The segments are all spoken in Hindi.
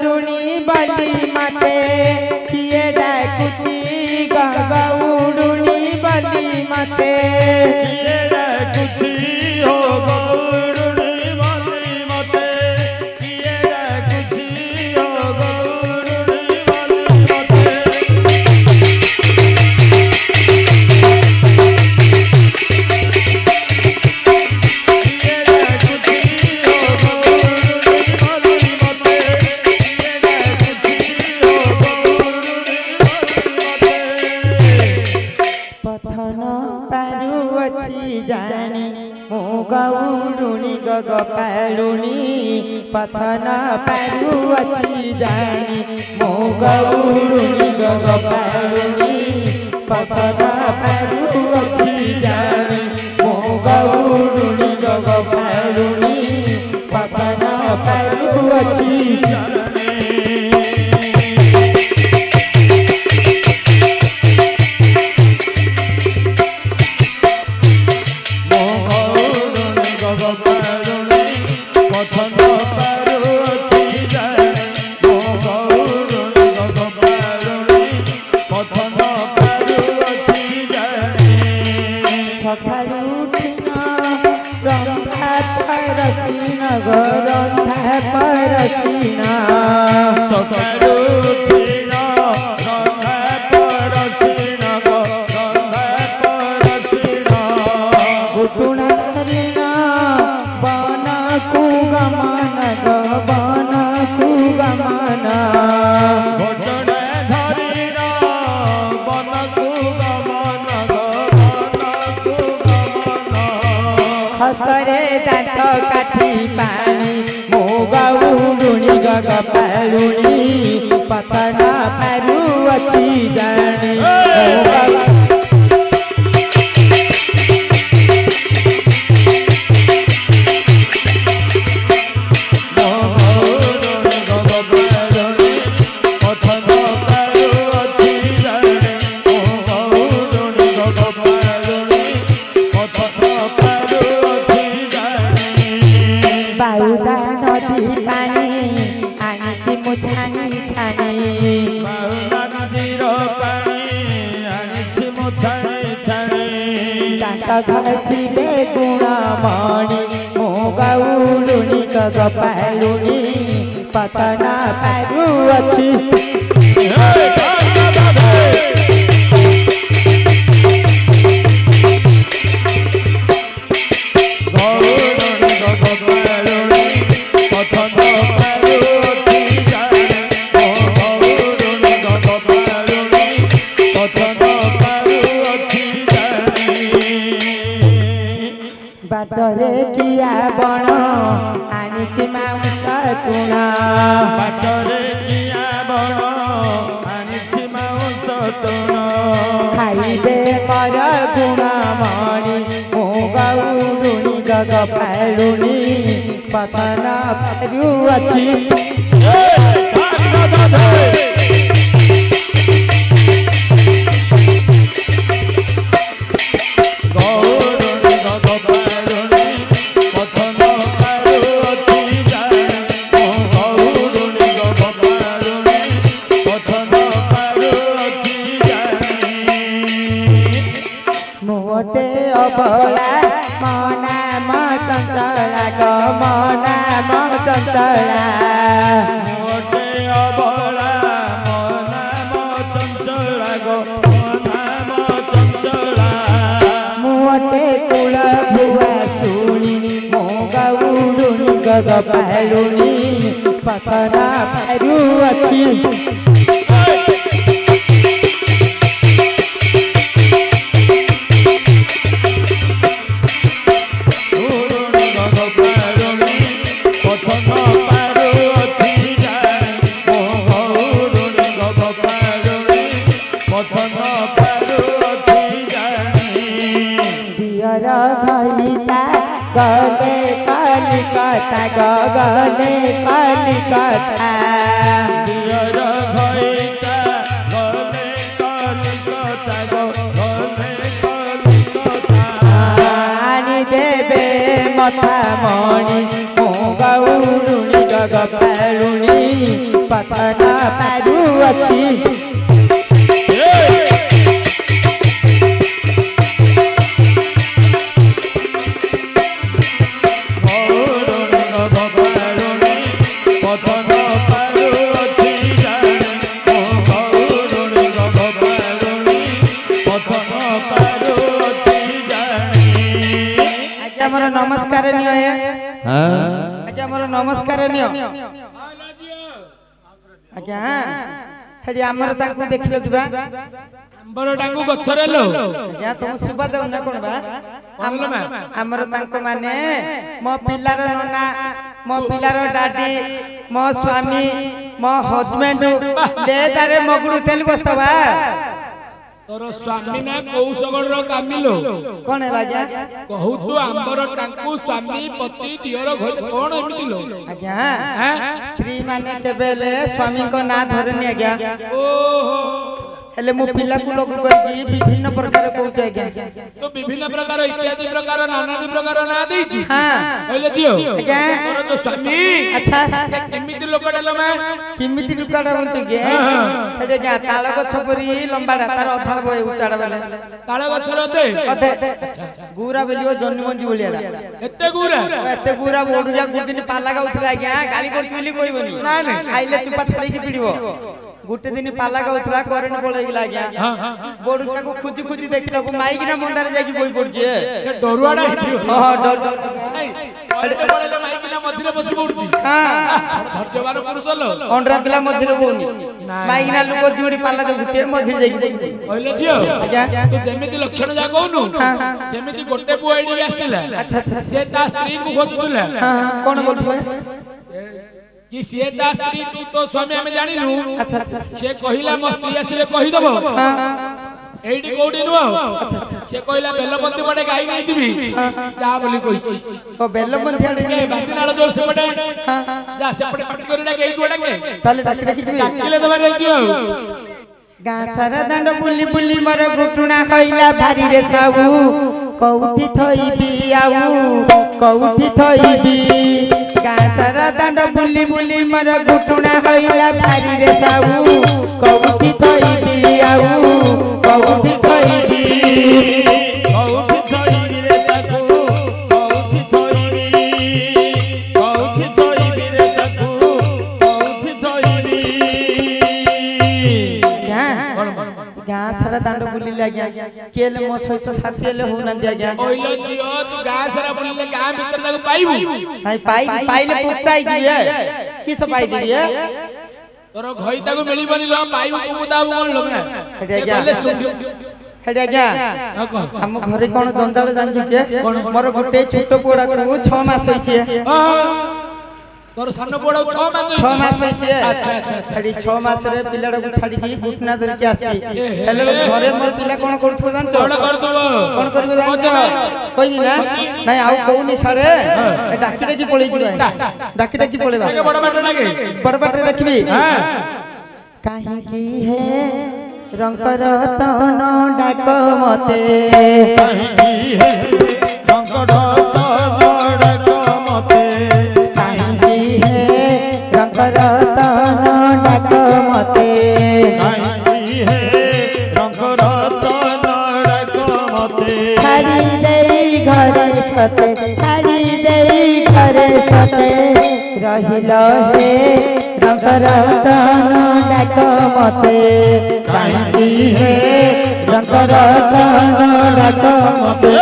गौरुणी बली मते किए डाकुची गौरुणी बली मते किए डाकुची हो गौरुणी बली मते किए डाकुची हो गौरुणी बली मते जानी मो गौरुणी गग पैलुनी पथन पारु अच्छी जानी मो गौरुणी गग पैलुनी पथन पारु अच्छी जानी मो गौरुणी गग पैलुनी पथन पारु अच्छी जानी परसीना सकाळू उठिना रंधा परसीना रंधा परसीना गुटुणा धरिना बना कु गमन बना कु गमन गुटुणा धरिना बना कु गमन बना कु गमन हतरे दांत काठी पानी गौरुणी गग पैलुनी पथन पारु अच्छी जानी घसीबे गुणमणि मो गौरुणी गग पैलुनी पथन पारु अच्छी बाटरे किया बण आनिछि माउस तुणा बाटरे किया बण आनिछि माउस तुणा खाइबे पर गुणमणि मो गौरुणी गग पैलुनी पथन पारु अच्छी अबला मना म चंचला ग मना म चंचला मोटे अबला मना म चंचला ग मना म चंचला मोटे कुल भुआ सुनी मो गौरुणी गग पैलुनी पथन पारु अच्छी घईता गले कलिकता गगने कलिकता दियर घईता गले कलिकता गगने कलिकता आनी देबे मथा मणि मो गौरुणी गग पैलुनी ପତନ ପାରୁଅଛି नमस्कार नियो आज्ञा मोर नमस्कार नियो आज्ञा हेडी हमर ताकू देखिलो किबा अंबर टांगू गछरे लो आज्ञा तुम सुबा दउ ना कोन बा हमर तांको माने मो पिलार नोना मो पिलार डाडी मो स्वामी मो हजबैंड ले तारे मगुडू तेल गोस्तबा तोर स्वामी ना कौशगण रो कामिलो कोन है राजा कहू तू अंबर टांकू स्वामी पति दियर घर कोन एमितिलो आज्ञा स्त्री माने केबेले स्वामी को ना धरनी आज्ञा ओहो हेले मो पिला को लोग करकी विभिन्न प्रकार कहूछ आज्ञा तो विभिन्न प्रकार इत्यादि प्रकार नानादि प्रकार ना देछि हां कहले जियो आज्ञा तोर तो स्वामी अच्छा केमिति लोकडालो मैं किमिति लुकाडा बोलतो के हेडे क्या ताळ गछ परी लंबाडा तार अधा बय उचाडा बेले ताळ गछ रते अधे गुरा बेलियो जन्नी मंजी बोलियाडा एते गुरा बोडू जा गुदिन पाला गाउतला आज्ञा गाली करचुली कोइबनी ना ना आइले चुपा छड़ी की पिडिबो गुटे दिन पाला गाउतला करंट पळेगिला आज्ञा बोडू को खुजी खुजी देखिला को माई किना मंदार जाकी बोई पड़छे से डरुआडा हिथियो हां डर नहीं करंट पळेले माई किना मझिरे बसी पड़छि हां धरजबार पुरुष लो अंडरा पिला मझिरे बोनी माई किना लोक जोडी पाला देखुते मझिरे जाकी कहले जियो आज्ञा तू जेमिति लक्षण जा कहनु जेमिति गोटे पुआ एडी आस्तिला अच्छा अच्छा से ता स्त्री को खोजुला हां कोन बोलथले कि से ता स्त्री तू तो स्वामी हमें जानिलु अच्छा अच्छा से कहिला म स्त्री आसिले कहि दबो हां एडी कोडी नु अच्छा से कहिला बेलपंती पटे गाई नै दिबी जा बोली कहि ओ बेलपंती आडे ए बातिनाळ जो से पटे हां जा से पटे पट करिडा गई दुडा के ताले डाकरे किबी डाकिले दबा रेजियो गा सारा दांड बुली बुली मर घुटुना कइला भारी रे साऊ कौठी थईबी आऊ कौठी थईबी गा सारा दांड बुली बुली मर घुटुना कइला भारी रे साऊ कौठी थईबी आऊ कौठी थईबी कौठी थईबी रे ताकू कौठी थईबी कौठी थईबी रे ताकू कौठी थईबी गा सारा दांड बुली लाग्या केले मो सहित साथीले हो न दिया ओइलो जियो तू गा सारा बुलिले गा भीतर ताको पाइबू हाय पाइले पुताई दिए किस पाई दिए तोर घई ताको मिलिबनी लो पाइबू तू मुदाबू कोन लो मैं हेडे क्या हेडे क्या हम घरे कोन जंजाल जानछु के मोर गुटे छोटो पोडा को 6 मास होइछे तोर सानो पोडा 6 मास होइछे अच्छा अच्छा हेडी 6 मास रे पिलाडा को छाडी की गुटना धर के आसी हेले घरे मोर पिला कोन करथो जानछो कोन करदबो कोन करबो जानछो कोइ ना नाही आउ कोउनी सारे डाकिरे की पळी जुबा डाकिरे की पळेबा के बड़ बाटे लागे बड़ बाटे देखबी हां काहे की है रंकर तन डाक मते काहे की है रंकर तन डाक मते काहे की है रंकर तन डाक मते काहे की है रंकर तन डाक मते छाड़ी देई घरे सते छाड़ी देई घरे सते रहिलो हे रंकर तन डाक मते काहे हे रंकर तन डाक मते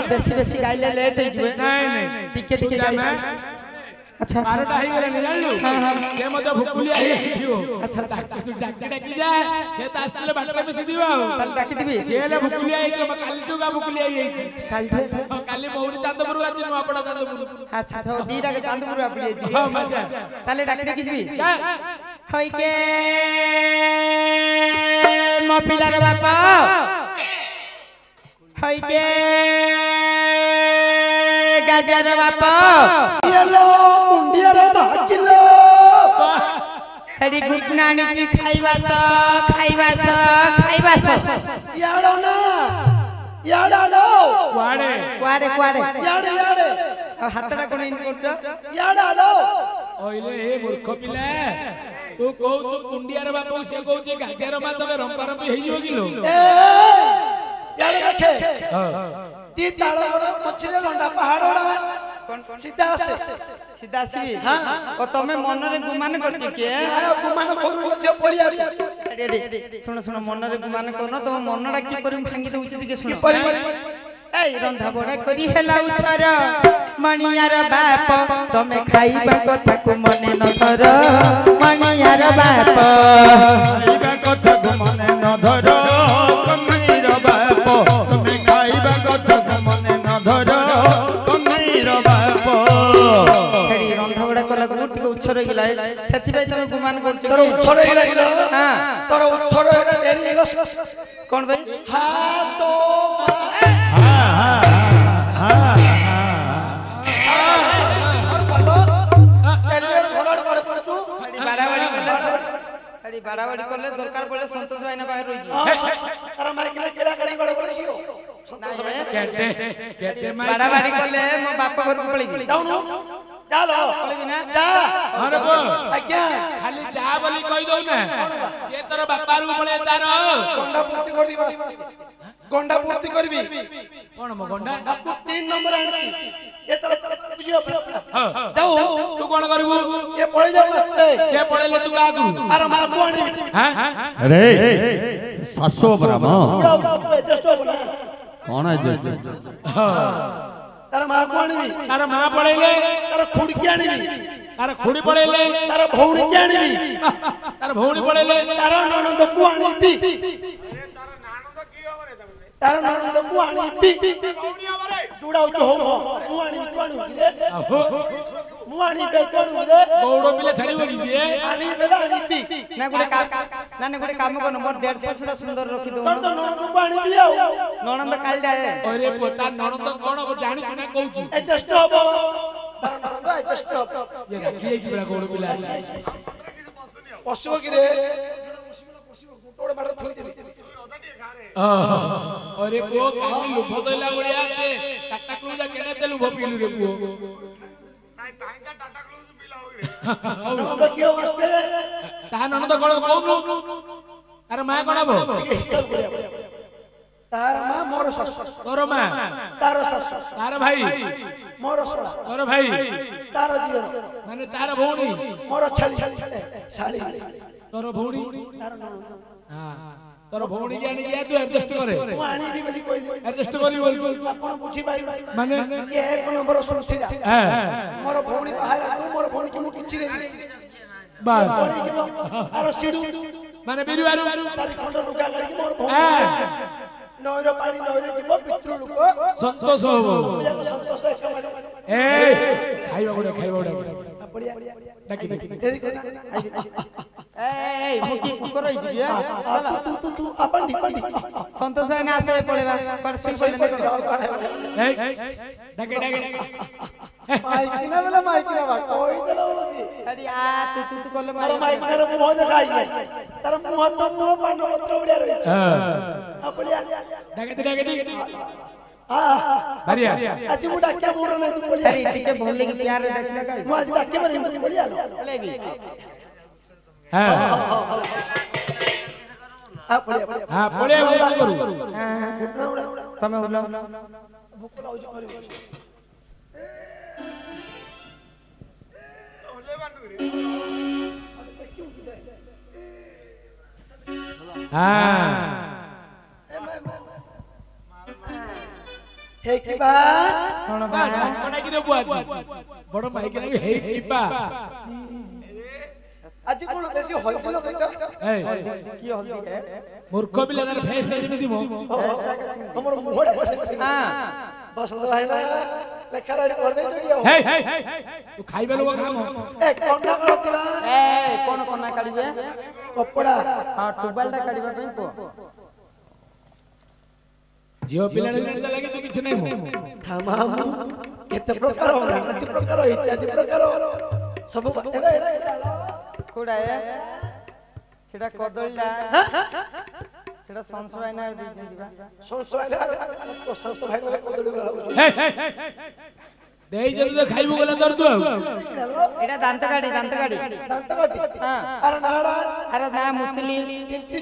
बेसी बेसी गाइले लेट हे जबे नहीं नहीं टिके टिके गाइले अच्छा 12टा ही गेले जानलु हां हां के मते भुकुली आइ छियो अच्छा अच्छा तू डाकी डाकी जा से त आसले बाटरे में सिदिबा ताल डाकी दिबी सेले भुकुली आइ तो काली टुगा भुकुली आइ काली काली मौरी चांदपुर आछि नु आपडा चांदपुर अच्छा तो दीटा के चांदपुर आपली जी हां मजा ताले डाकी डाकी दिबी जा होई के मो पिलार बापा होई के गाजर बापा ଏଠି ଗୁଟନା ଆଣିଛି ଖାଇବାସ ଖାଇବାସ ଖାଇବାସ ଇଆଡ ନା ଇଆଡ ଆଲୋ କୁଆଡେ କୁଆଡେ କୁଆଡେ ଇଆଡେ ଇଆଡେ ଆଉ ହାତଟା କଣ ଏମିତି କରୁଛ ଇଆଡ ଆଲୋ ଓଇଲେ ଏ ମୂର୍ଖ ପିଲା ତୁ କହୁଛୁ କୁଣ୍ଡିଆର ବାପ ସେ କହୁଛି ଗାଜର ମା ତମେ ରମ୍ପାରମ୍ପି ହେଇଯିବ କିଲୋ ଏ ଇଆଡେ ଦେଖେ ଦି ତାଳ ପଛରେ ଲଣ୍ଡା ପାହାଡ ସିଧା ଆସେ ସିଧା ଆସିବି ଓ ତମେ ମନରେ ଗୁମାନ କରୁଛ କିଏ ଗୁମାନ କରୁନ ଝିଅ ପଡିଆ ଶୁଣ ଶୁଣ ମନରେ ଗୁମାନ କରୁନ ତମ ମନଟା କିପରି ଭାଙ୍ଗି ଦଉଛି ଟିକେ ଶୁଣ ପରି এই রন্ধা বড়া করি হেলা উছর মণিয়ার বাপ তুমি খাইবা কথাকু মনে নধর মণিয়ার বাপ খাইবা কথাকু মনে নধর কন্যাইর বাপ তুমি খাইবা কথাকু মনে নধর কন্যাইর বাপ হেডি রন্ধা বড়া কলা গু টিকে উছর গিলা সেতিবাই তুমি গুমান করছ তোর উছর হইলা গিলা হ্যাঁ তোর উছর হইলা ডেরি হইলা কোন ভাই হা তো বাড়াবাড়ি করলে দরকার পড়লে সন্তোষ ভাই না বাইরে রইছি তারা মারি কিনা কেলা গাড়ি বড় বলেছিও কেটে কেটে মাই বাড়াবাড়ি করলে মো বাপ ঘরକୁ পড়িবি যাওনো চালো পড়িবি না যা আরে বো আজ্ঞা খালি যা বলি কই দউ না সে তোর বাপারু পড়ে তার গন্ডা পূর্তি করে দিবা গন্ডা পূর্তি করবি কোন মো গন্ডা আপু 3 নম্বর আনছি এ তারা বুঝিও হ্যাঁ যাও তু কোন করবু এ পড়ে যাও সে পড়েলে তু কাকু আর মা কোনি হ্যাঁ রে শাশু ব্রাহ্ম উড়া উড়া এডজস্ট হবে না কোন আছে তার মা কোনি তার মা পড়েলে তার খুড়কি আনিবি তার খুড়ি পড়েলে তার ভৌণী কি আনিবি তার ভৌণী পড়েলে তার ননদ কু আনিবি তার ননদ কু আনিবি জুড়াও চো হো মু আনিবি কু আনিবি রে মু আনিবি কু আনিবি রে গৌড় পিলে ছাড়িব কি যে আনিবি আনিবি না গোটে কাম কর মোর 150 সেটা সুন্দর রাখি দউ তোর তো ননদ কু আনিবি আও ননন্দ কালডা ওরে পোতা ননদ কোন জানি তুই কହୁଛୁ এডজস্ট হবো তার ননদ এডজস্ট হবো ये राखी की बड़ा गोड़ पिला পশিব কি রে গোটে বাড়ে থই দিবি अरे वो काली लुभ देला बढिया से टाटा क्रूज केने ते लुभ पीलु रे पुओ नाही टाइम टाटा क्रूज पिला होई रे ননদ কি অবস্থা ता ननद कोन कहू अरे मां कोन हबो হিসাব করিয়া তার মা মোর শাশু तोर मां তার শাশু तार भाई মোর শাশু तोर भाई তার দিও माने तार भौणी মোর ছালি ছালি तोर भौणी তার ননদ हां तोर भौणी के आनी गया तू एडजस्ट करे মু আনিবি বলি কইলি एडजस्ट करी बोल আপন বুঝি পাই माने ये एक नंबर सुनছিলা हां মোর ভৌণী বাহির মোর ভৌণী কি মু কিছি দেবি बस আর সিডু माने बिरुआरु তারি খন্ড লুকা লাগি মোর ভৌণী हां নয়র পানি নয়রে দিব পিতৃ লোক संतोष हो সন্তোষ একেবারে ए खाइबा गोडा পড়িয়া डाकी দেরি করে এই মুকি কুকুর হইছি কি চলা তু আপন ডিপি সন্তোষ ভাই না আসে পড়েবা পর সুই পড়লে ए डाके মাইক কিনা বলে মাইক কিনা বা কই দেলো আরে আ তু করলে তার মাইক কিনা মুহ দেখাই নাই তার মুহ তো মুহ পান পত্র উড়িয়া রইছে हां আপড়িয়া डाके আ बढ़िया আজি মু ডাকিয়া মোর নাই তু বলিয়া আরে টিকে ভুললে কি প্যার ডাকলে কাই মু আজি ডাকিয়া বলি তু বলিয়া বলেবি हां আপড়িয়া हां पड़े वो करू তুমি উলো ভুক লাউজ করি ओले बांडू रे हां হে কিবা কোন বা कोना कि देबु आज बड़ माइक लागि हे टिपा আজি কোন বেশি হইছিল কইছ ए কি হলদি হে मूर्ख बिला तार फेस नै जिमि दिमो हमर मुहडा बसे हां বসন্ত ভাই না লেখা রেডি করে দে চলিও हे तू खाइबे लोग खामो এ কোনা করতিবা এই কোন কাড়িবে কপড়া हां टुबालटा काढिबा ପାଇଁ को झियो पिला लागि तू किछ नै मो থামাম কেতে প্রকার অতি প্রকার ইত্যাদি প্রকার সব কোড়া সেটা কদলটা সেটা সংশয় না দিয়েছেন দিবা সংশয় না প্রশান্ত ভাই না কদলি দেই যদি খাইবো গলা দর দু এটা দান্তকাড়ি দান্তকাড়ি দান্তকাটি হ্যাঁ আরে নাড়া আরে না মুতলি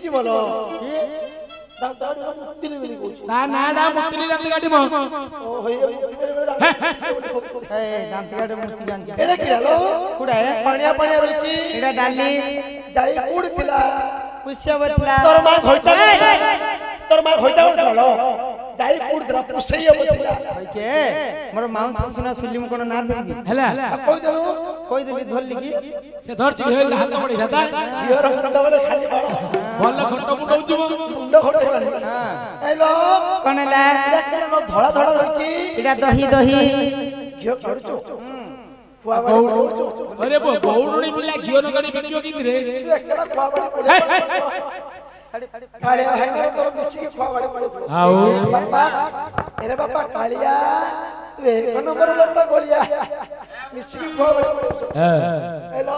কি বলো কি দান্তকাটি মুক্তিলি বলি কইছো না না না মুতলি দাঁত কাটি মো ও হই মুক্তিলি বলি এই দান্তকাড়ি মুতলি জানছি এটা কি হলো কুড়া পানিয়া পানিয়া রইছি এটা ডালি যাই কুড়িলা পুষ্য বতলা তোর মা ঘইতা উঠলো যাই কুড়িলা পুষাইয়া বতলা কে মোর মাউস শুনা শুনলি মু কোন না ধরবি হেলা কই দেলু কই দেলি ধরলি কি সে ধরছি হইল হাত পড়ি দাদা ঝিওর মুন্ড বলে খালি বাড় বল খন্ড মুন্ডউছি মো মুন্ড ঘট বলে হ্যাঁ আইলো কোনলা দেখলো ধড়া ধড়া রইছি এটা দহি দহি ঘিও করছো ফুয়া বাড়ি করছো আরে বউড়ুনি পিলা ঘিও নগড়ি বিকিও কিনি রে একলা ফুয়া বাড়ি করে কালিয়া ভাই না তোর বেশি কি ফুয়া বাড়ি করে আও বাবা এরে বাবা কালিয়া তুই এক নম্বর লোকটা বলিয়া বেশি কি ফুয়া বাড়ি করে হ্যাঁ হ্যালো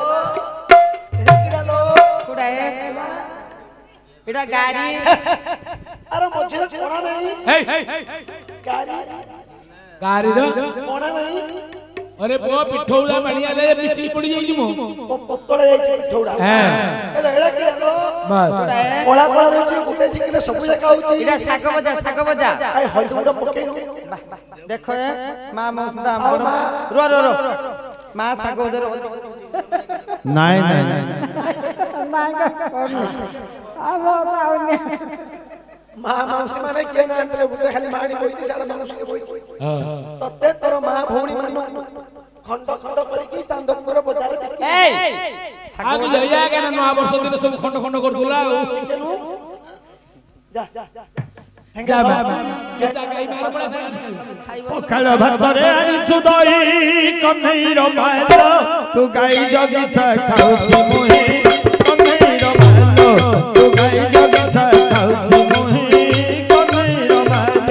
এটা কিরালো কুড়া এটা গাড়ি আরে মঝিরে কোণা নাই এই গাড়ি গাড়ি র কোণা নাই আরে বো পিঠৌলা মানিয়ালে মিছি পড়ি যাইছি মো পত্তলে যাইছে ঠৌড়া হ্যাঁ এলা এলা কিরালো বাস কোলা কোলা রইছে গুটে চিকিলে সবু জায়গা হউছি এটা শাক ভজা আই হলদি গুড়া পকেইনু দেখো মা মৌসুদা আমার রো রো রো মা শাক ভজা নাই নাই মা মাউসী মানে কে না আনলে গুটে খালি মাড়ি বইছি সারা মাউসী বইছি হ্যাঁ ততে তোর মা ভৌণী মানু খন্ড খন্ড করে কি চান্দপুর বজারে বিক্রি এই আগে যাইয়া কেন নয়া বর্ষ দিন সব খন্ড খন্ড করতুলা কেনু যা যা বাবা এটা গাই মার পড়া পখাଳ ଭାତରେ ଆଣିଛୁ ଦହି କହ୍ନେଇର ମାଲ ତୁ ଗାଈ ଜଗିଥା ଖାଉଛି ମୁହିଁ କହ୍ନେଇର ମାଲ ତୁ ଗାଈ ଜଗିଥା ଖାଉଛି ମୁହିଁ କହ୍ନେଇର ମାଲ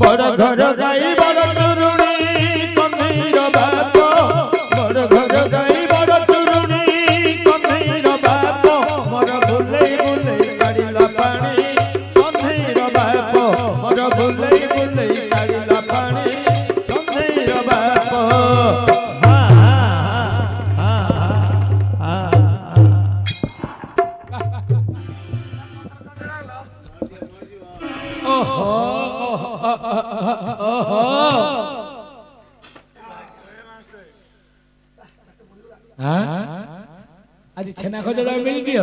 ବଡ଼ ଘର ଗାଈ ବଡ଼ ଚୁରୁଣି କହ୍ନେଇର ବାପ ବଡ଼ ଘର ଗାଈ ବଡ଼ ଚୁରୁଣି କହ୍ନେଇର ବାପ ମୋର ବୁଲେଇ ବୁଲେଇ କାଢ଼ିଲା ପାଣି କହ୍ନେଇର ବାପ ମୋର ବୁଲେଇ ବୁଲେଇ କାଢ଼ିଲା ପାଣି କହ୍ନେଇର ବାପ আজি छेना खोजा जावे मिल दियो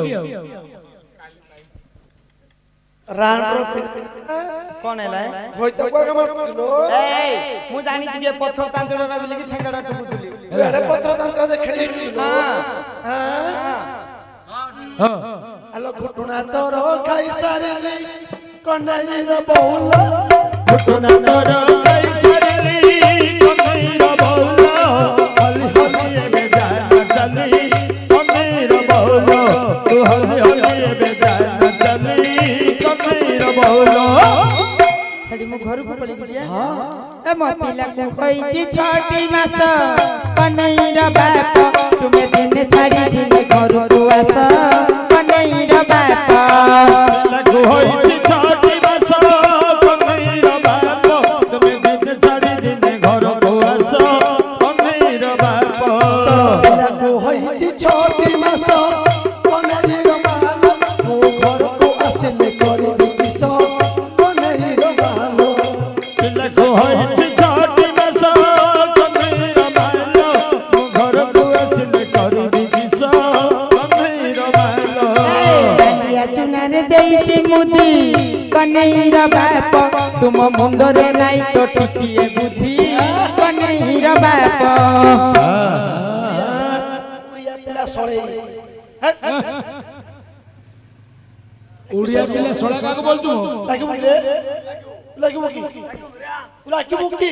রান প্র কোন এলা হইতো কো আমার কিলো এই মু জানি যে পথর তাঞ্চড়া বলি কি ঠেঙ্গাড়া টুকুতুলি এড়ে পত্র তন্ত্র দে খেলি কিলো হ্যাঁ হ্যাঁ আলো ঘটনা তোর খাই সারিলি কন্যাইর বহুল ঘটনা তোর গাই ছাড়লি কহ্নেইর বহুল হলি হলি এবে জানা চালি কহ্নেইর বহুল তু হলি হলি এবে জানা চালি কহ্নেইর বহুল হেডি মু ঘরକୁ পড়ি দিয়া এ মো পিলা কো কইছি 6টি মাস কনৈর বাপ তুমি দিনে ছাড়ি দিনে ঘরକୁ আস কনৈর বাপ লাগু হইছি 6টি মাস কহ্নেইর বাপ তুমি দিনে ছাড়ি দিনে ঘরକୁ আস কহ্নেইর বাপ লাগু হইছি 6টি মাস কন্যাইর মাল মো ঘরকু আসলে করি কিস কন্যাইর মাল লাগু হইছি 6টি মাস কহ্নেইর মাল মু ঘরକୁ আসলে করিবি কিস কহ্নেইর মাল ডালিয়া চুনারে দেইছি মুদি কনৈর বাপ তুম মুন্ডরে নাই তো টুটিয়ে বুদ্ধি কনৈর বাপ উড়িয়া পিলা সরে উড়িয়া পিলে সোড়া কাকে বলছো লাগিব কি রে লাগিব কি লাগিব কি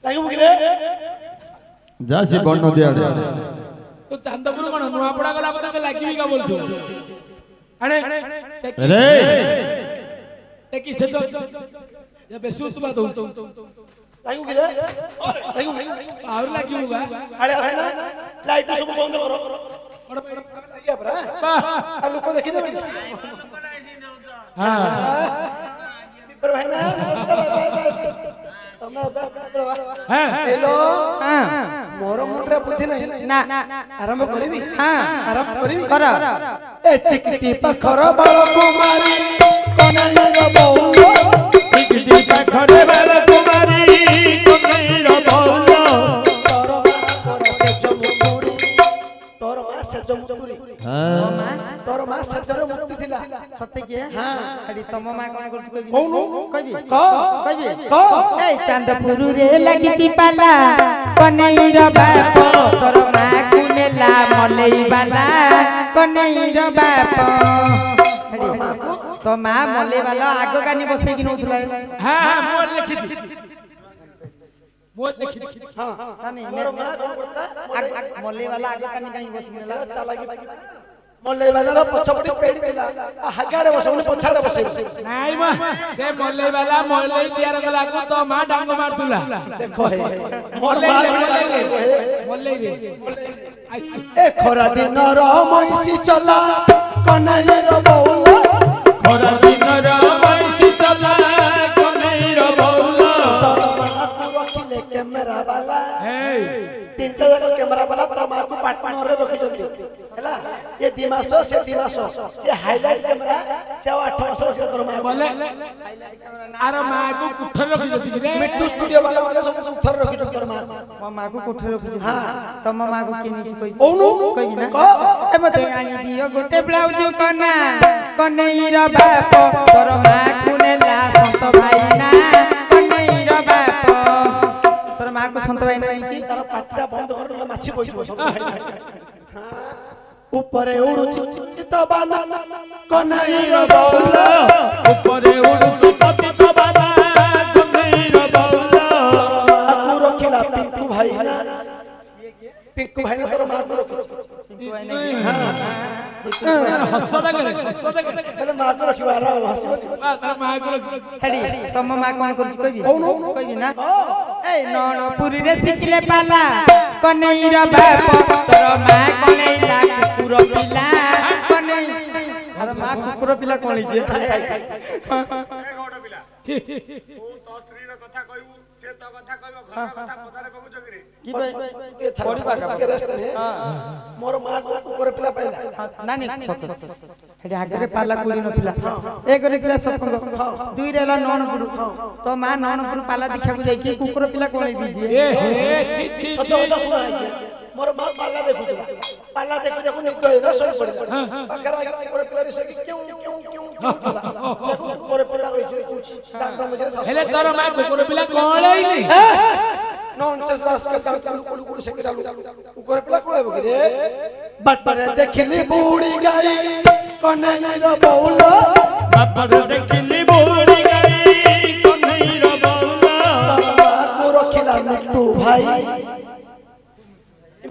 লাগিব কি রে যাসি বর্ণ দিয়া तो चांदपुर कौन नुआपड़ा गला पता लागिबी का बोलतो अरे रे देखि से ये बेसुत बात हो लागू कि रे लागू और लागिबा अरे अरे ना लाइट सब बंद करो लागिया परा आ लोक देखि देबे हां पर भाई ना हां हेलो हां मोर मुंडरे बुद्धि नहीं ना आरंभ करिबी हां आरंभ करिबी कर ए टिकटी पखर बाल कुमारी कन्हैया बहुलो टिकटी पाखरे बाल कुमारी कन्हैया बहुलो तोर मां से जमुतुरी हां तोर मां से जर मुक्ति थिला सत्य के हां अरे तम मा कोन करछ कहबी कहनु कहबी कहबी ए चांदपुर रे लागिची पाला कन्हैर बाप तोर मा कुनेला मलई वाला कन्हैर बाप तो मा मलई वाला आगो कानी बसै कि नउथला हां हां मोर लिखिছি मोर देखि हां नहीं मोर मां कोन करतला मलई वाला आगो कानी काई बसनेला चालाकी मल्ले वाला पछपटी पेड़ी दिला हगाड़े बसौने पछाड़े बसै नाइ म से मल्लै वाला मल्लै दियार गला को तो मा डांग मारतुला देखो हे मोर मां मल्लै रे ए खरा दिन र मैसी चला कन्हैया बहुलो खरा दिन र मैसी चला कन्हैया बहुलो रखिले कैमरा वाला हे तीनटा जाक कैमरा वाला तमार को पार्टनर रे रखि जंती हैला ये दिमासो से हाइलाइट कैमरा से 8 मास रखि दरमा बोले आरो मा को कुठर रखि जति रे मिट्टू स्टूडियो वाला माने सब उठर रखि दरमा म मा को कोठे रखि हां तम मा को के नीचे कहि ओनु कहि ना ए मते आनी दियो गोटे ब्लाउज कना कन्हैर बाप तोर मा कुनेला संत भाई ना कन्हैर बाप तोर मा को संत भाई ना नीचे तार पाटटा बंद कर माछी बैठो सब हां ऊपरे उड़ुची चितबाना कन्हैया बहुलो ऊपरे उड़ुची पतित बाबा कन्हैया बहुलो आकु रखिला पिंकू भाई ना पिंकू भाई ना तोर मां को रखि हसदा करे पहले मां को रखिवा रा हसबती तार मा को हेडी तम मा कोन करछ कहबी कहबी ना ए ननपुर रे सिखले पाला कन्हैर बाप तोर मा कलेला कुकुर पिला कन्है अरे मा कुकुर पिला कोनी जे ए गौड़ पिला तू तो स्त्री रो कथा कहू से तो कथा कहबो घर कथा पदारे पगु जगरे की भाई पड़ी पाका मोर मां को ऊपर पिला पाइला नानी हेडी आगरे पाला कुली नथिला एक रे पिला सपंग दुई रेला ननपुर तो मा ननपुर पाला देखा को जाई के कुकुर पिला कोनी दीजिए ए हे छी छी सच सच सुना है मोर मां पाला देखुला पाला देखु देखु निद है ना सोई पड़े पकड़ा ऊपर पिला रे क्यों ऊपर पिला कुछ डांग मुझे हेले तोर मा कुकुर पिला कोळै नै नॉनसेंस दास के कुलु कुलु से चालू ऊपर पिला कोळे बगे रे बटरे देखली बूढ़ी गाई कन्हैया बहुलो बापर देखली बूढ़ी गई कन्हैया बहुलो को रखिला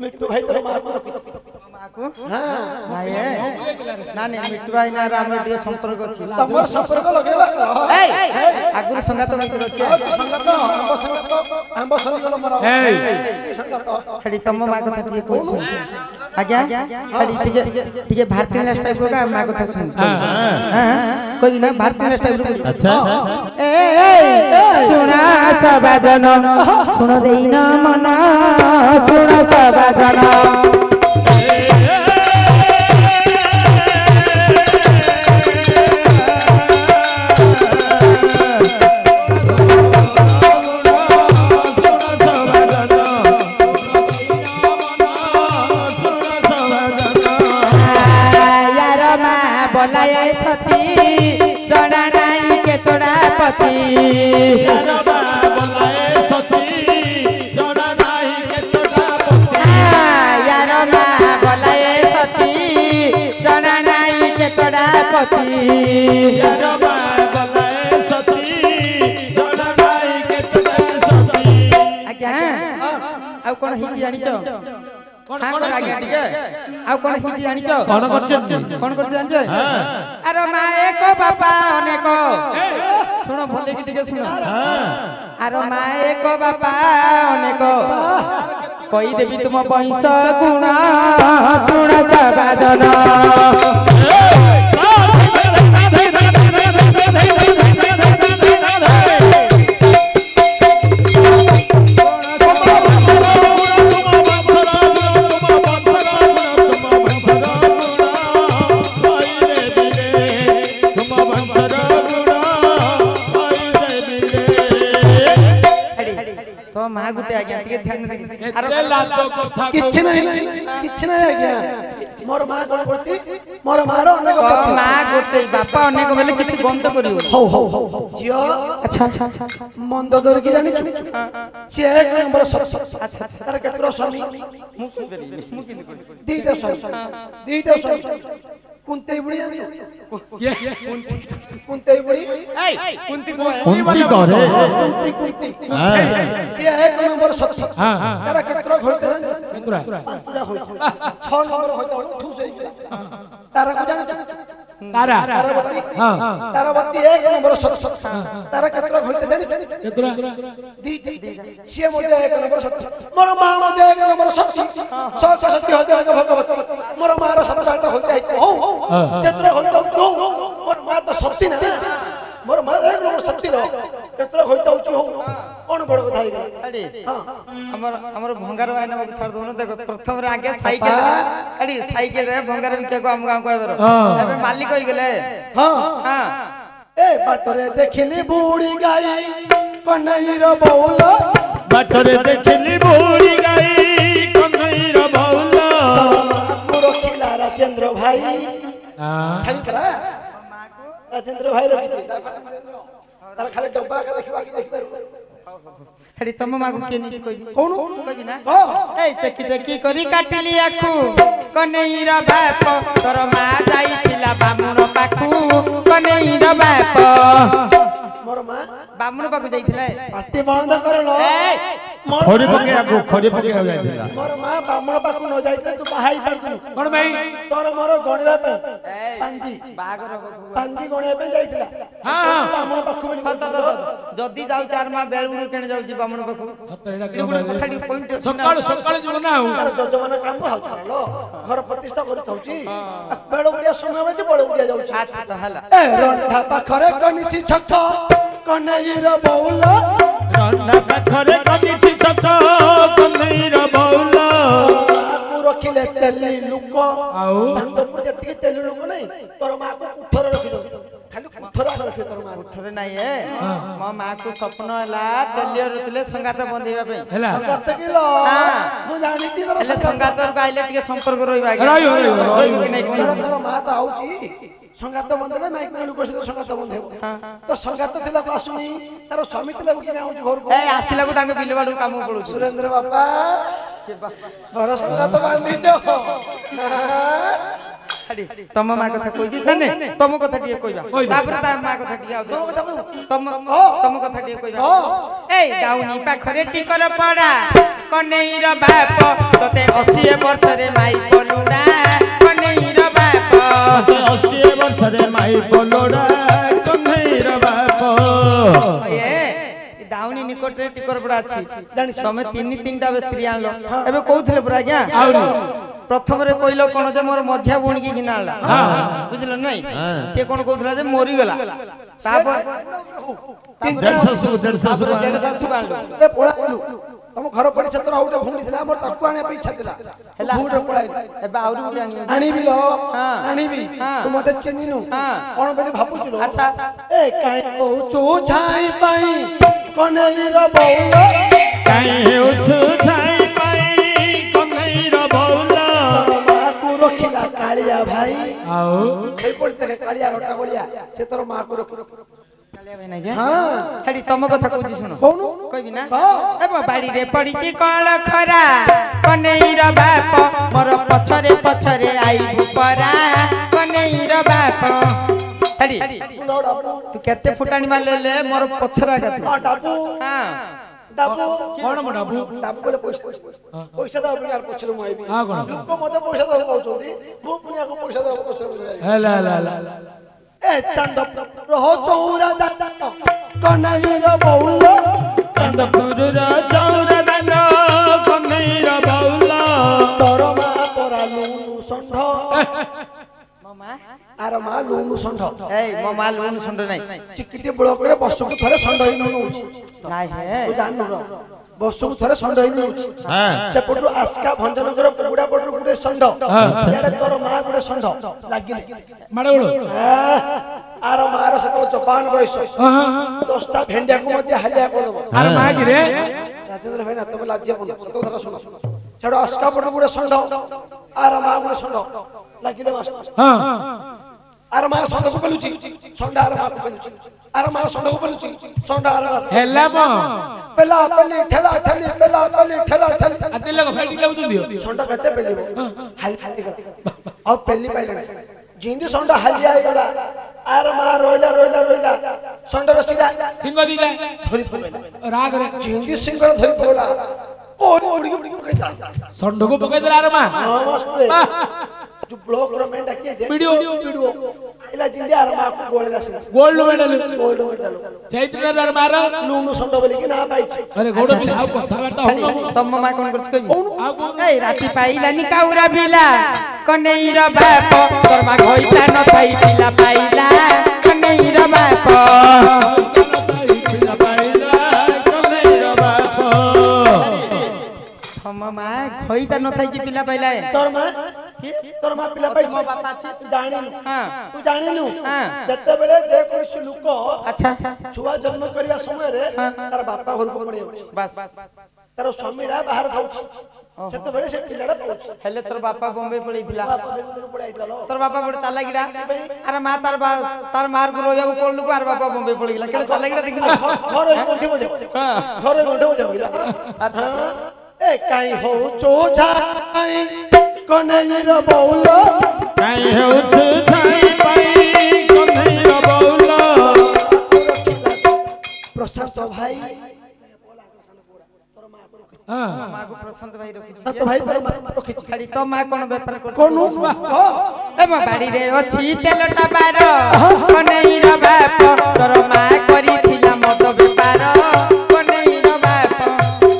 मिट्टू भाई तोर मां को रखि हां भाई नानी मिट्टू भाई ना राम रे संपर्क अछि तमर संपर्क लगेबा ए आगुर संगात मित्र अछि संगत आंब संगत मरा संगत हेडी तम मा कथा टिके कहू आज्ञा हेडी टिके भारतीय नेशनल टाइप का मा कथा सुन हां कोई ना भारतीय नेशनल टाइप रो अच्छा ए सुना सबाजन सुन देइना मन सुना सबाजन बोलाए छती जड़ा नाई के तोड़ा पति बोलाए सती जड़ा नाही के तोड़ा पति यार माँ बोलाए सती जड़ा नाई के तोड़ा पति बोलाए सती जड़ा नाही के तोड़ा सती आज्ञा अब कौन हिची जानिछ हाँ कर आगे टिके आ कोन हिंदी जानि छ कौन करछन कोन करछ जानि छ अरे मां एक बापा अनेक सुनो भले की टिके सुनो अरे मां एक बापा अनेक कहि देबी तुम वंश गुण सुन जबादन मां गुटे आज्ञा टिके ध्यान दे एते लाजो कथा किछ नहीं आज्ञा मोर मां कोन करछि मोर मां रो अनेक पति मां गुटे बापा अनेक बेले किछ बंद करियो हो जियो अच्छा मंद दर की जानि छु से एक नंबर अच्छा तार केतरो स्वामी दीटा स्वामी कुंते बुढ़ी कुंते बुढ़ी कुंती कुंती करे कुंती से एक नंबर तार केतरो होइते केतरा पांचटा होइते 6 नंबर होइते ठुस होई तार को जानि तारा हां तारावती एक नंबर तारा केतरा होइते जानि केतरा दीटा से मोदे एक नंबर मोर मां मोदे एक नंबर सत्य होते भगवती मोर मां रो सत्ता होइते हो केतरा होइते मोर मां तो सत्य ना मोर मां एक नंबर सत्य न केतरा होइते हो कोन बड़ कथा है अरे हमर भंगार वायना को छाड़ दोनो देखो प्रथम रे आगे साइकिल अरे साइकिल रे भंगार बिके को हम गांव कहबरो एबे मालिक होई गेले हां हां ए बाटरे देखिली बूढ़ी गाई कन्हई रो बौला बाटरे देखिली बूढ़ी गाई कन्हई रो बौला पुरो किला राजेंद्र भाई खाली करा राजेंद्र भाई रो किछि तार खाली डब्बा का देखिबा कि देखिबा हरी तम मागु के नीच कोई कोन कोई ना ए चकी करी काटली आखु कन्हई रो बाप तोर मा जाईतिला बामुन पाखु कन्हई रो बाप मोर मां बामुन पाखु जाईतिला पाटी बंद करलो ए खड़ी पके आ जायतिला मोर मां बामण पाखु न जाईते तू बाहाई परतु कोन भाई तोर मोर गणिबा पे पांजी बागर पांजी गणिबा पे जाईतिला हां बामण पाखु बोली जदी जाउ चार मा बेलुडू केने जाउची बामुन पाखु एगुडू कथाडी पॉइंट सकाळ जुग ना हो तार जजमान काम हाउलो घर प्रतिष्ठा करि थाउची बेड़ बुढ़िया समय में बड़ बुढ़िया जाउची अच्छा त हला ए रंधा पाखरे कनिसी छक कन्हई रो बौला रंधा पाखरे कनिसी छक कन्हई रो बौला आकु रखिले तेली लुक आउ चांदपुर जति तेली लुक नै तोर मां को कुठर रखि दो खाली कुठर रखि तोर मां उठरे नाही ए मो मां को सपन हला तेलिय रुतले संगात बंधीबा पे हला संगात किलो हां तू जानि ती तोर एले संगात को आइले टिके संपर्क रोइबा रहियो कि नै कोन तोर मां त आउची संगात बंधले माइक में लोक सहित संगात बंधे तो संगात थिला आसुनी तार स्वामी थिला कि आउची घर को ए आसिला को तांगे बिलवाडू काम पड़ू सुरेंद्र बापा बड़ संगात बांधी जो तम मां कथा कोइ दी तने तम कथा टिके कोइबा तापर ता मां कथा टिके आउ तम कथा टिके कोइबा ए गाउनी पाखरे टिकर पड़ा कन्हई रो बाप तते 80 वर्ष रे माई बोलुडा कन्हई रो बाप 80 वर्ष रे माई बोलुडा कन्हई रो बाप ए दाउनी निकट रे टिकर पड़ा अछि जानि समय तीनटा बे स्त्री आनलो एबे कहउथले पुरा क्या आउरी प्रथम रे कइलो कोन जे मोर मध्या बुणी की गिनाला बुझलो नै से कोन कहउथला जे मोरी गेला तापर 150 आनलो रे पोळालु तम घर परिषद रो आउटे भूंडी थिला मोर ताकू आने पे इच्छा थिला हला भूंड पळाई एबे आउरी गुटे आनी बिलो हां आनी बी तू मते चिन्हिनु हां कोन बेली भापुचुलो अच्छा ए काई ओचो छाई पाई कन्हई रो बौला काई उछु छाई पाई कन्हई रो बौला मां को रखिला कालिया भाई आओ ए पड़ते कालिया रोटा गोलिया से तोर मां को रखि कालिया भाई नै के हां हेडी तम कथा कहउची सुनो कोन कहबी ना एबे बाड़ी रे पड़ीची कळ खरा कन्हई रो बाप मोर पछरे आई परा कन्हई रो बाप हेडी तू केते फुटानी मार ले मोर पछरा का तू डाबू हां डाबू कौन मो डाबू डाबू बोले पैसा पैसा दबा यार पछले मु आइबी हां कोन लोक मते पैसा दबा कहउछंती मु पुनिया को पैसा दबा पछले हेला ला ला ए चांदपुर हो चौरा दादा कन्हैर बौल चांदपुर रा चौरा दादा कन्हैर बौल तोर मा तोरा लुनु संढ मामा आर मा लुनु संढ ए मामा लोन सुंड नाही चिकिटी ब्लॉक रे बसକୁ थरे संढ हि नउछि नाही हे तू जान न बसକୁ थरे संढ हि नउछि हां सेपटु आस्का भंजनगर पुडा पटु गुडे संढ एडे तोर मा गुडे संढ लागिले माडे उडो आर मार सकल जपान बयस हां 10टा भेंडिया को मध्ये हालिया कोदब अरे मा की रे राजेंद्र भाई ना तब लाजिया कोन कत धरा सुन छडो आस्का पटु गुडे संढ आर मा गुडे संढ लागिले मास्टर हां आर मा संढ को पेलुची संढ आर मा को पेलुची आर मा संढ को पेलुची संढ आर मा हेला मो पेला पेली ठेला ठेली पेला पेली ठेला ठेली अते लोग फेटी लागुचन दियो संढ कते पेलिबो हाली हाली कर अब पेली पाइले जिंदी संढ हाली आइ गला आर मा रोइला रोइला रोइला संढ रसीला सिंह दिला धरि फुला राग रे जिंदी सिंह धरि फुला कोन उड़ी उड़ी चल संडो को पकड़ दला रे मा हां मस्त जो ब्लॉक रो में डाकिए जे वीडियो इला जिंदी आर मा को गोळेला से गोल्ड मेडल गोल्ड चैत्र रे मारो लुनु संढ बोली कि ना पाइछि अरे गोडो भी आउ कथा बार्ता हो तम मामा कोन करछ कहि आउ ए राती पाइलानी काउरा बिला कन्हैर बाप तोर मा घइता न पाइला पाइला कन्हैर बाप मामा खइता न थाई कि पिला पाइला तोर मां पिला पाइछि मो बापा छी जानिनु हां तू जानिनु हां जते बेले जे कोइस लोक अच्छा छुआ जन्म करिया समय रे तार बापा घर को पड़े होछि बस तार स्वामीरा बाहर थाउछि सेते बेले से पिलाडा पाउछि हेले तोर बापा बॉम्बे पळैतिला बापा बेंगलुरु पड़े आइतला लो तोर बापा बड़ चाला गिरा अरे मा तार मार को रोया को पळलु को आर बापा बॉम्बे पळै गेला केले चाला गिरा देखिला घर कोठे बजे हां घर कोठे बजे गिला अच्छा ए काई हो चोछाई कन्हैर बौल काई हो छाई पाई कन्हैर बौल प्रशांत भाई हां मां को प्रशांत भाई रखि प्रशांत भाई पर रखि खाली तो मां कोन व्यापार कर कोनु ए मा बाड़ी रे अछि तेलटा बार कन्हैर बाप तोर मां करिथिला मद व्यापार कन्हैर बाप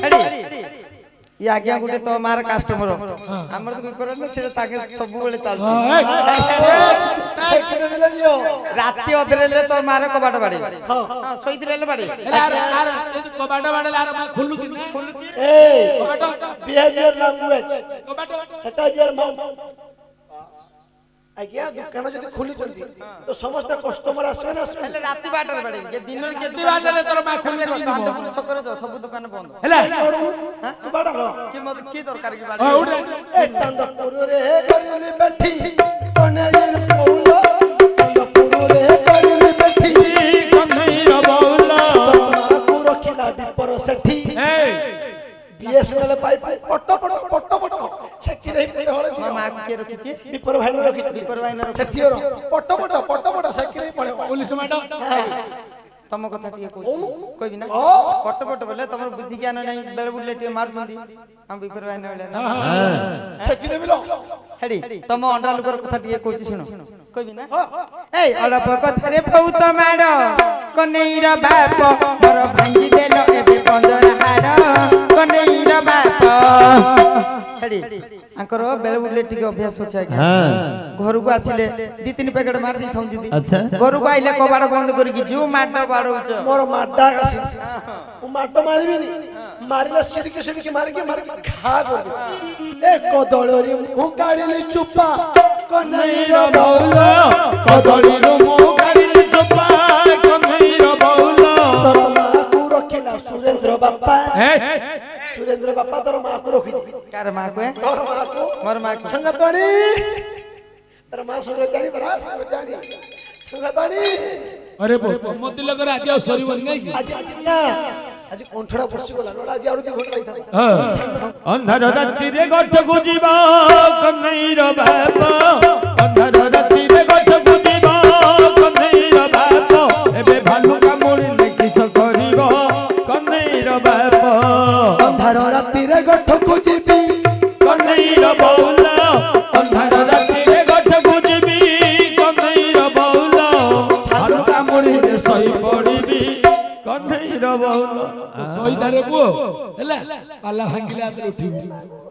अरे ये आज्ञा गुटे तो मार कस्टमर हमर तो विपर न से ताके सब बेले चल राती अधरेले तो मार कबाट बाड़ी हां सोइदिले बाड़ी यार यार ये तो कबाट बाडे यार मा खुल्लुची ना खुलुची ए बिहेवियर लैंग्वेज कबाट सेटा बिहेवियर माउंट आज्ञा दुकान जदी खुली चंदी तो समस्त कस्टमर आसबे ना आसबे हेले राती बाटर बाड़ी के दिन रे के राती बाटरे तोर मा खुल्लुची चांदपुर छकर जो सब दुकान बंद हेला तू बाडा रो कि मत की दरकार की ओ बाड़ी उड़े ए चांदपुर रे करिली बैठी कन्हैर बौल चांदपुर रे करिली बैठी कन्हैर बौल को रखिला विपर सेठी ए बीएसएनएल पाइप पट्ट सेठी रे पे होले मां के रखिची विपर भाई ने रखि विपर भाई ने सेठी रो पट्ट सेठी रे पड़े पुलिस माडो तम कथा टिके कोइ बिना पट बोले तमर बुद्धि ज्ञान नहीं बेल बुले टिके मारछंती हम विपर भाई ने सेठी देबिलो हेडी तम अंडा लुकर कथा टिके कोछि सुनो कोइ बिना ए अडप कथा रे बहुत माडो कन्हैर बाप मोर भांगी देलो एबे पंजर हार कन्हैर बाप हेडी आंकर बेल बुले टिके अभ्यास होछा हां घर को आसिले 2-3 पैकेट मार दी थम दीदी अच्छा घर को आइले कबाड़ बंद करी कि जो माडो बाडौछ मोर माडा कासी ओ माडो मारिबी नी मारिला सिडकी मार के खा कर दे ए कदळरी मुह काढिली चुपा कन्हैर बौल कदली रुमु काढिली चुपा कन्हैर बौल तोर मां को रखिला सुरेंद्र बापा ए सुरेंद्र बापा तोर मां को रखि कार मां को तोर मां को मोर मां को संगतवाणी तोर मां संगतवाणी बरा संगतवाणी अरे मत लग रे आज सरीवन नहीं की आज कंठड़ा बसी गला आज आरो 2 घंटा लाइथा हां अंधार राति रे गठ गुजिबा कन्हैर बाप अंधार राति रे गठ गुजिबा कन्हैर बाप एबे भालु कामुड़ी किस करिबो कन्हैर बाप ରାତିରେ ଗଠକୁ ଯିବି କହ୍ନେଇର ବଉଲ ଅନ୍ଧାର ରାତିରେ ଗଠକୁ ଯିବି କହ୍ନେଇର ବଉଲ ହାରୁ କାମୁଡ଼ିରେ ଶୋଇ ପଡ଼ିବି କହ୍ନେଇର ବଉଲ ଶୋଇଦାରେ ପୁଅ ହେଲା ପାଲା ଭାଙ୍ଗିଲା ହାତରେ ଉଠିବୁ